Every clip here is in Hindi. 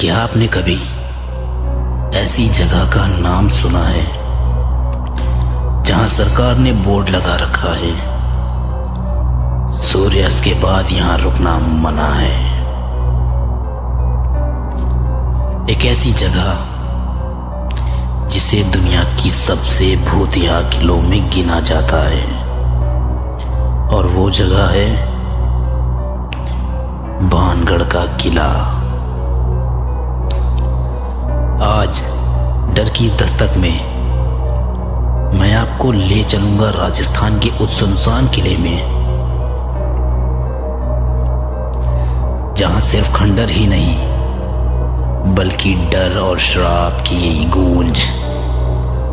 क्या आपने कभी ऐसी जगह का नाम सुना है जहां सरकार ने बोर्ड लगा रखा है, सूर्यास्त के बाद यहां रुकना मना है। एक ऐसी जगह जिसे दुनिया की सबसे भूतिया किलों में गिना जाता है, और वो जगह है भानगढ़ का किला। आज डर की दस्तक में मैं आपको ले चलूंगा राजस्थान के उस सुनसान किले में, जहां सिर्फ खंडर ही नहीं बल्कि डर और श्राप की यही गूंज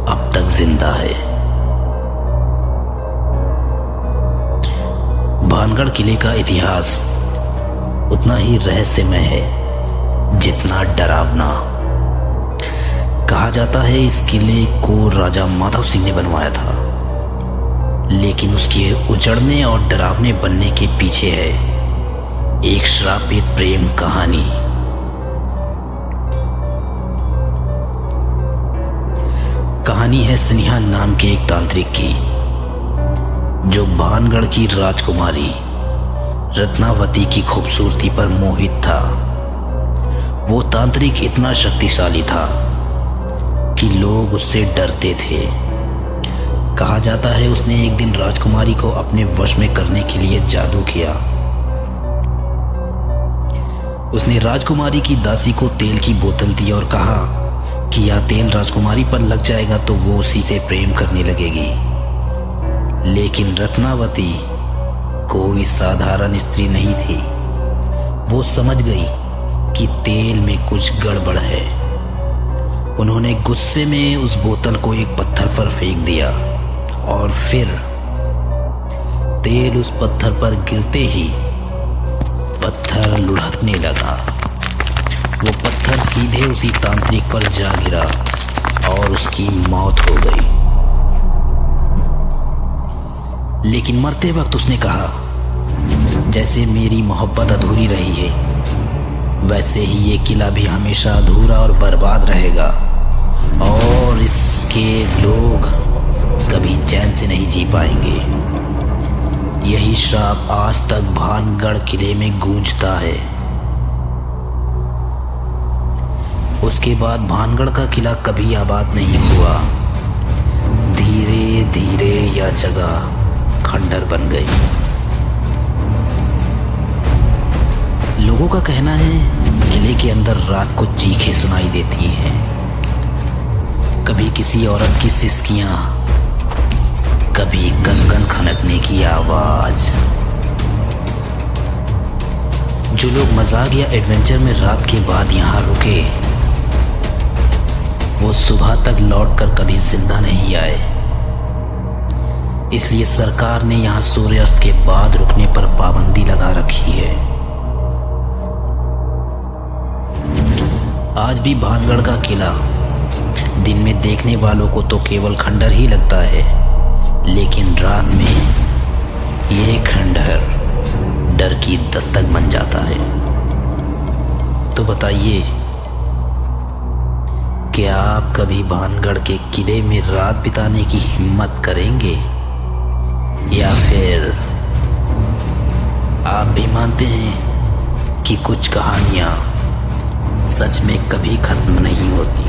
अब तक जिंदा है। भानगढ़ किले का इतिहास उतना ही रहस्यमय है जितना डरावना। कहा जाता है इस किले को राजा माधव सिंह ने बनवाया था, लेकिन उसके उजड़ने और डरावने बनने के पीछे है एक श्रापित प्रेम कहानी। कहानी है स्नेहा नाम के एक तांत्रिक की, जो भानगढ़ की राजकुमारी रत्नावती की खूबसूरती पर मोहित था। वो तांत्रिक इतना शक्तिशाली था कि लोग उससे डरते थे। कहा जाता है उसने एक दिन राजकुमारी को अपने वश में करने के लिए जादू किया। उसने राजकुमारी की दासी को तेल की बोतल दी और कहा कि यह तेल राजकुमारी पर लग जाएगा तो वो उसी से प्रेम करने लगेगी। लेकिन रत्नावती कोई साधारण स्त्री नहीं थी। वो समझ गई कि तेल में कुछ गड़बड़ है। उन्होंने गुस्से में उस बोतल को एक पत्थर पर फेंक दिया, और फिर तेल उस पत्थर पर गिरते ही पत्थर लुढ़कने लगा। वो पत्थर सीधे उसी तांत्रिक पर जा गिरा और उसकी मौत हो गई। लेकिन मरते वक्त उसने कहा, जैसे मेरी मोहब्बत अधूरी रही है, वैसे ही ये किला भी हमेशा अधूरा और बर्बाद रहेगा, और इसके लोग कभी चैन से नहीं जी पाएंगे। यही श्राप आज तक भानगढ़ किले में गूंजता है। उसके बाद भानगढ़ का किला कभी आबाद नहीं हुआ। धीरे धीरे यह जगह खंडर बन गई। लोगों का कहना है किले के अंदर रात को चीखें सुनाई देती हैं, कभी किसी औरत की सिसकियां, कभी कंगन खनकने की आवाज। जो लोग मजाक या एडवेंचर में रात के बाद यहां रुके, वो सुबह तक लौटकर कभी जिंदा नहीं आए। इसलिए सरकार ने यहां सूर्यास्त के बाद रुकने पर पाबंदी लगा रखी है। आज भी भानगढ़ का किला दिन में देखने वालों को तो केवल खंडर ही लगता है, लेकिन रात में ये खंडहर डर की दस्तक बन जाता है। तो बताइए, क्या आप कभी भानगढ़ के किले में रात बिताने की हिम्मत करेंगे, या फिर आप भी मानते हैं कि कुछ कहानियां सच में कभी खत्म नहीं होती?